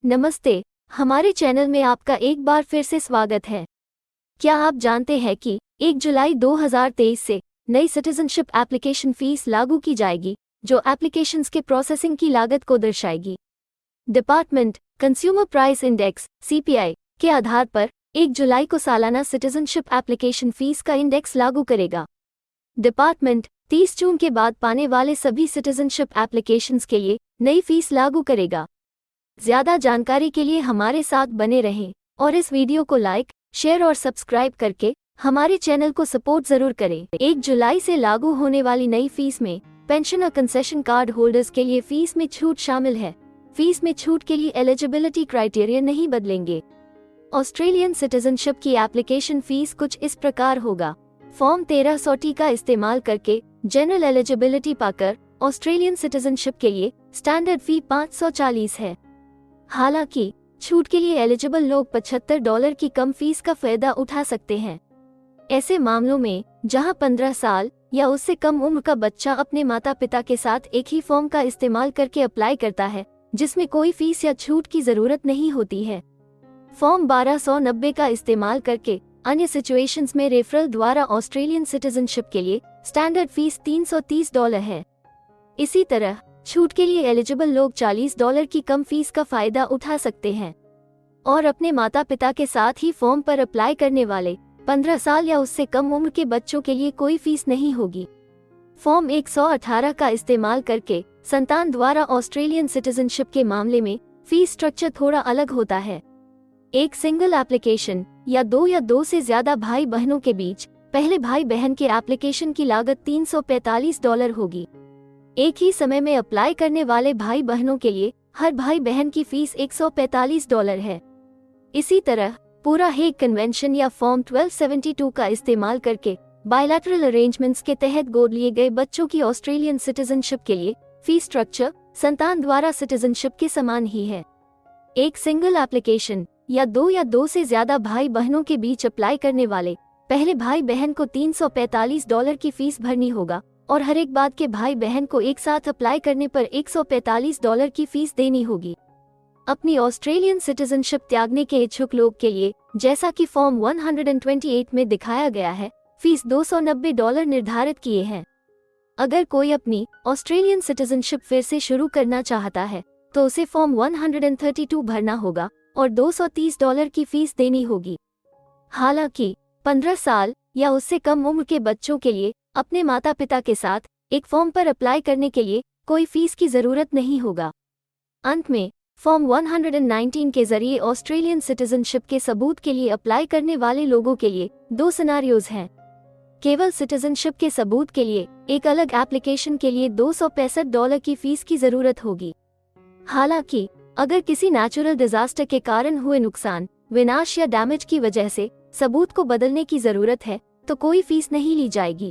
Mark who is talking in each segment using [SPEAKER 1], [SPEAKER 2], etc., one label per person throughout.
[SPEAKER 1] नमस्ते, हमारे चैनल में आपका एक बार फिर से स्वागत है। क्या आप जानते हैं कि 1 जुलाई 2023 से नई सिटीजनशिप एप्लीकेशन फीस लागू की जाएगी, जो एप्लीकेशंस के प्रोसेसिंग की लागत को दर्शाएगी। Department consumer price index (CPI) के आधार पर 1 जुलाई को सालाना सिटीजनशिप एप्लीकेशन फीस का इंडेक्स लागू करेगा। डिपार्टमेंट 30 जून के बाद पाने वाले सभी सिटीजनशिप एप्लीकेशंस के लिए नई फीस लागू करेगा। ज्यादा जानकारी के लिए हमारे साथ बने रहें और इस वीडियो को लाइक, शेयर और सब्सक्राइब करके हमारे चैनल को सपोर्ट जरूर करें। 1 जुलाई से लागू होने वाली नई फीस में पेंशन और कंसेशन कार्ड होल्डर्स के लिए फीस में छूट शामिल है। फीस में छूट के लिए एलिजिबिलिटी क्राइटेरिया नहीं बदलेंगे। ऑस्ट्रेलियन सिटीजनशिप की एप्लीकेशन फीस कुछ इस प्रकार होगा। फॉर्म 1300T का इस्तेमाल करके जनरल एलिजिबिलिटी पाकर ऑस्ट्रेलियन सिटीजनशिप के लिए स्टैंडर्ड फी $540 है। हालांकि छूट के लिए एलिजिबल लोग $75 की कम फीस का फायदा उठा सकते हैं। ऐसे मामलों में जहां 15 साल या उससे कम उम्र का बच्चा अपने माता पिता के साथ एक ही फॉर्म का इस्तेमाल करके अप्लाई करता है, जिसमें कोई फीस या छूट की जरूरत नहीं होती है। फॉर्म 1290 का इस्तेमाल करके अन्य सिचुएशंस में रेफरल द्वारा ऑस्ट्रेलियन सिटीजनशिप के लिए स्टैंडर्ड फीस $330 है। इसी तरह छूट के लिए एलिजिबल लोग $40 की कम फीस का फायदा उठा सकते हैं और अपने माता पिता के साथ ही फॉर्म पर अप्लाई करने वाले 15 साल या उससे कम उम्र के बच्चों के लिए कोई फीस नहीं होगी। फॉर्म 118 का इस्तेमाल करके संतान द्वारा ऑस्ट्रेलियन सिटीजनशिप के मामले में फीस स्ट्रक्चर थोड़ा अलग होता है। एक सिंगल एप्लीकेशन या दो से ज्यादा भाई बहनों के बीच पहले भाई बहन के एप्लीकेशन की लागत $345 होगी। एक ही समय में अप्लाई करने वाले भाई बहनों के लिए हर भाई बहन की फीस $145 है। इसी तरह पूरा हेग कन्वेंशन या फॉर्म 1272 का इस्तेमाल करके बायलैटरल अरेंजमेंट्स के तहत गोद लिए गए बच्चों की ऑस्ट्रेलियन सिटीजनशिप के लिए फीस स्ट्रक्चर संतान द्वारा सिटीजनशिप के समान ही है। एक सिंगल एप्लीकेशन या दो से ज्यादा भाई बहनों के बीच अप्लाई करने वाले पहले भाई बहन को $345 की फीस भरनी होगा और हर एक बाद के भाई बहन को एक साथ अप्लाई करने पर $145 की फीस देनी होगी। अपनी ऑस्ट्रेलियन सिटीजनशिप त्यागने के इच्छुक लोग के लिए, जैसा कि फॉर्म 128 में दिखाया गया है, फीस $290 निर्धारित किए हैं। अगर कोई अपनी ऑस्ट्रेलियन सिटीजनशिप फिर से शुरू करना चाहता है तो उसे फॉर्म 132 भरना होगा और $230 की फीस देनी होगी। हालांकि 15 साल या उससे कम उम्र के बच्चों के लिए अपने माता पिता के साथ एक फॉर्म पर अप्लाई करने के लिए कोई फीस की जरूरत नहीं होगा। अंत में फॉर्म 119 के जरिए ऑस्ट्रेलियन सिटीजनशिप के सबूत के लिए अप्लाई करने वाले लोगों के लिए 2 सिनारियोज हैं। केवल सिटीजनशिप के सबूत के लिए एक अलग एप्लीकेशन के लिए $265 की फीस की जरूरत होगी। हालांकि अगर किसी नेचुरल डिजास्टर के कारण हुए नुकसान, विनाश या डैमेज की वजह से सबूत को बदलने की जरूरत है तो कोई फीस नहीं ली जाएगी।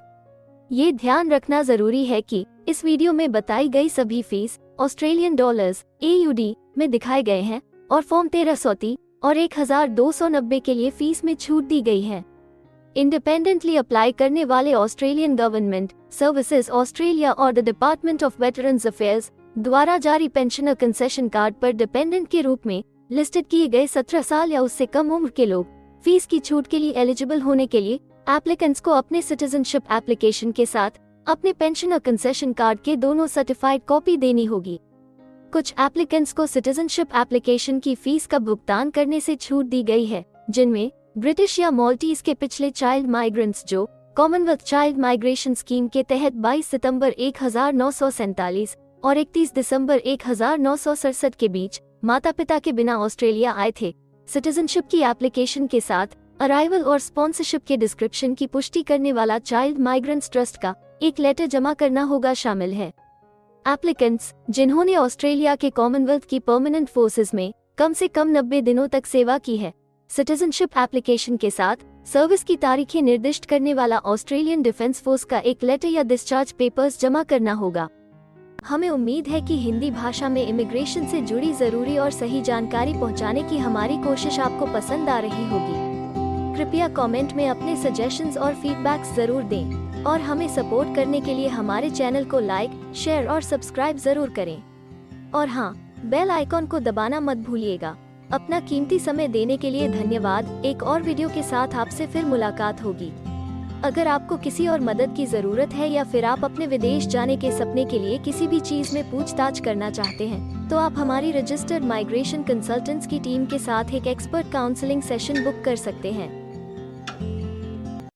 [SPEAKER 1] ये ध्यान रखना जरूरी है कि इस वीडियो में बताई गई सभी फीस ऑस्ट्रेलियन डॉलर्स (AUD) में दिखाए गए हैं और फॉर्म 1300T और 1290 के लिए फीस में छूट दी गई है। इंडिपेंडेंटली अप्लाई करने वाले ऑस्ट्रेलियन गवर्नमेंट सर्विसेज ऑस्ट्रेलिया और the department of veterans affairs द्वारा जारी पेंशनर कंसेशन कार्ड पर डिपेंडेंट के रूप में लिस्टेड किए गए 17 साल या उससे कम उम्र के लोग फीस की छूट के लिए एलिजिबल होने के लिए एप्लीकेंट्स को अपने सिटीजनशिप एप्लीकेशन के साथ अपने पेंशन और कंसेशन कार्ड के दोनों सर्टिफाइड कॉपी देनी होगी। कुछ एप्लीकेंट्स को सिटीजनशिप एप्लीकेशन की फीस का भुगतान करने से छूट दी गई है, जिनमें ब्रिटिश या माल्टीज के पिछले चाइल्ड माइग्रेंट्स जो कॉमनवेल्थ चाइल्ड माइग्रेशन स्कीम के तहत 22 सितंबर 1947 और 31 दिसंबर 1967 के बीच माता पिता के बिना ऑस्ट्रेलिया आए थे। सिटीजनशिप की एप्लीकेशन के साथ अराइवल और स्पॉन्सरशिप के डिस्क्रिप्शन की पुष्टि करने वाला चाइल्ड माइग्रेंट्स ट्रस्ट का एक लेटर जमा करना होगा शामिल है। एप्लीकेंट्स जिन्होंने ऑस्ट्रेलिया के कॉमनवेल्थ की परमानेंट फोर्सेस में कम से कम 90 दिनों तक सेवा की है, सिटीजनशिप एप्लीकेशन के साथ सर्विस की तारीखें निर्दिष्ट करने वाला ऑस्ट्रेलियन डिफेंस फोर्स का एक लेटर या डिस्चार्ज पेपर्स जमा करना होगा। हमें उम्मीद है कि हिंदी भाषा में इमिग्रेशन से जुड़ी जरूरी और सही जानकारी पहुंचाने की हमारी कोशिश आपको पसंद आ रही होगी। कृपया कमेंट में अपने सजेशंस और फीडबैक्स जरूर दें और हमें सपोर्ट करने के लिए हमारे चैनल को लाइक, शेयर और सब्सक्राइब जरूर करें। और हाँ, बेल आइकॉन को दबाना मत भूलिएगा। अपना कीमती समय देने के लिए धन्यवाद। एक और वीडियो के साथ आपसे फिर मुलाकात होगी। अगर आपको किसी और मदद की ज़रूरत है या फिर आप अपने विदेश जाने के सपने के लिए किसी भी चीज़ में पूछताछ करना चाहते हैं, तो आप हमारी रजिस्टर्ड माइग्रेशन कंसल्टेंट्स की टीम के साथ एक एक्सपर्ट काउंसलिंग सेशन बुक कर सकते हैं।